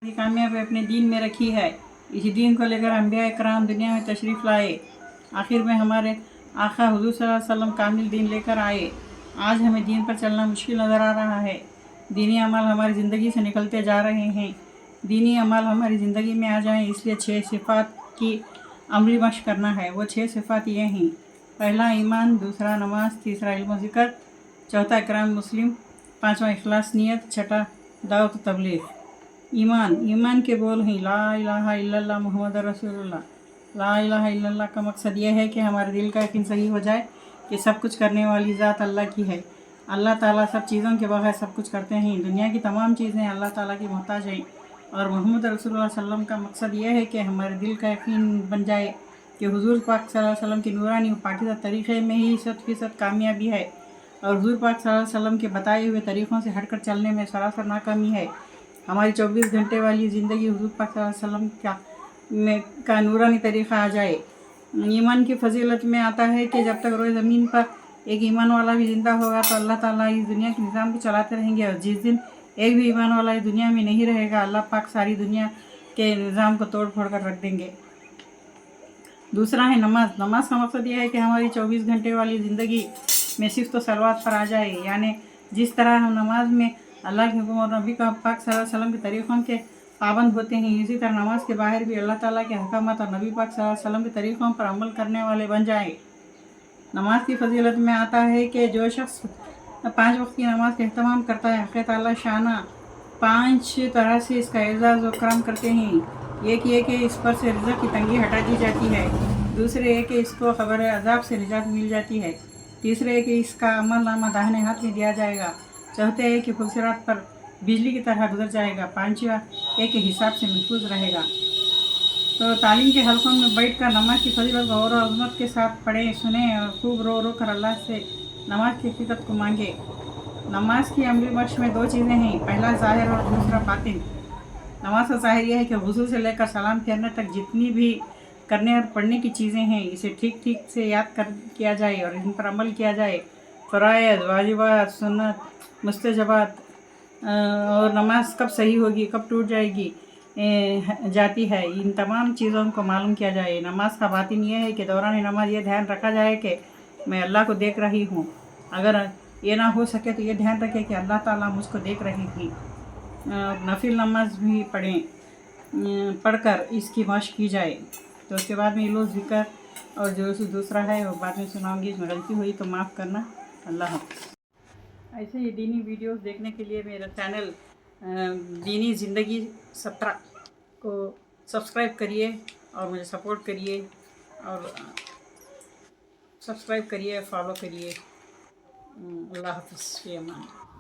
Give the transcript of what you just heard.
कामयाबी अपने दीन में रखी है। इसी दीन को लेकर अंबिया इकराम दुनिया में तशरीफ़ लाए। आखिर में हमारे आका हुज़ूर सल्लल्लाहु अलैहि वसल्लम कामिल दीन लेकर आए। आज हमें दीन पर चलना मुश्किल नज़र आ रहा है। दीनी अमल हमारी ज़िंदगी से निकलते जा रहे हैं। दीनी अमल हमारी ज़िंदगी में आ जाएं, इसलिए 6 सिफ़ात की अमली मश्क करना है। वो 6 सिफ़ात ये हैं: पहला ईमान, दूसरा नमाज, तीसरा इल्म ज़िक्र, चौथा इकराम मुस्लिम, पाँचवा इखलास नियत, छठा दावत तबलीग। ईमान के बोल हैं ला इलाहा इल्लल्लाह मुहम्मद रसूलुल्लाह। ला इलाहा इल्लल्लाह का मकसद यह है कि हमारे दिल का यकीन सही हो जाए कि सब कुछ करने वाली ज़ात अल्लाह की है। अल्लाह ताला सब चीज़ों के बगैर सब कुछ करते हैं। दुनिया की तमाम चीज़ें अल्लाह ताला की मोहताज हैं। और मोहम्मद रसूलुल्लाह सल्लम का मकसद यह है कि हमारे दिल का यकीन बन जाए कि हुज़ूर पाक सल्लल्लाहु अलैहि वसल्लम की नूरानी व पाकीज़ा तरीक़े में ही 100% कामयाबी है और हुज़ूर पाक सल्लल्लाहु अलैहि वसल्लम के बताए हुए तरीक़ों से हटकर चलने में सरासर नाकामी है। हमारी 24 घंटे वाली ज़िंदगी हुज़ूर पाक सल्लल्लाहु अलैहि वसल्लम का नूरानी तरीक़ा आ जाए। ईमान की फजीलत में आता है कि जब तक रोए ज़मीन पर एक ईमान वाला भी ज़िंदा होगा तो अल्लाह ताला इस दुनिया के निज़ाम को चलाते रहेंगे, और जिस दिन एक भी ईमान वाला इस दुनिया में नहीं रहेगा, अल्लाह पाक सारी दुनिया के निज़ाम को तोड़ फोड़ कर रख देंगे। दूसरा है नमाज। नमाज का मकसद यह है कि हमारी 24 घंटे वाली ज़िंदगी में सिर्फ तो सलवात पर आ जाए, यानी जिस तरह हम नमाज में अल्लाह के हुक्म और नबी का पाक सल्लल्लाहु अलैहि वसल्लम के तरीक़ों के पाबंद होते हैं, इसी तरह नमाज के बाहर भी अल्लाह ताला के अहकामात और नबी पाक सल्लल्लाहु अलैहि वसल्लम के तरीक़ों पर अमल करने वाले बन जाएं। नमाज की फजीलत में आता है कि जो शख्स 5 वक्त की नमाज का अहतमाम करता है, हक़ ताला शाना 5 तरह से इसका एज़ाज़ व करम करते हैं। एक ये कि इस पर से रिज़्क़ की तंगी हटा दी जाती है, दूसरे ये कि इसको खबर अज़ाब से निजात मिल जाती है, तीसरे ये कि इसका अमल नामा दाहिने हाथ में दिया जाएगा, चौथे ये कि फुलसिरात पर बिजली की तरह गुजर जाएगा, पाँचवा ये कि हिसाब से महफूज रहेगा। तो तालीम के हलकों में बैठ कर नमाज की फजीलत गौर और अज़मत के साथ पढ़ें, सुने और खूब रो रो कर अल्लाह से नमाज की हकीकत को मांगे। नमाज की अमली मश्क में 2 चीज़ें हैं, पहला ज़ाहिर और दूसरा बातिन। नमाज का ज़ाहिर यह है कि वज़ू से लेकर सलाम फेरने तक जितनी भी करने और पढ़ने की चीज़ें हैं, इसे ठीक ठीक से याद किया जाए और इन पर अमल किया जाए। फ़राइज़, वाजिबात, सुन्नत, मुस्तहजाबात और नमाज कब सही होगी, कब टूट जाती है, इन तमाम चीज़ों को मालूम किया जाए। नमाज का बातिन यह है कि दौरान नमाज ये ध्यान रखा जाए कि मैं अल्लाह को देख रही हूँ। अगर ये ना हो सके तो ये ध्यान रखें कि अल्लाह ताला मुझको देख रही थी। नफिल नमाज भी पढ़कर इसकी मश्क की जाए। तो उसके बाद में इल्म ज़िक्र और जो दूसरा है वो बाद में सुनाऊंगी। इसमें गलती हुई तो माफ़ करना। अल्लाह हाफ़िज़। ऐसे ही दीनी वीडियोस देखने के लिए मेरा चैनल दीनी ज़िंदगी 17 को सब्सक्राइब करिए और मुझे सपोर्ट करिए और सब्सक्राइब करिए, फॉलो करिए। अल्लाह हाफ़िज़।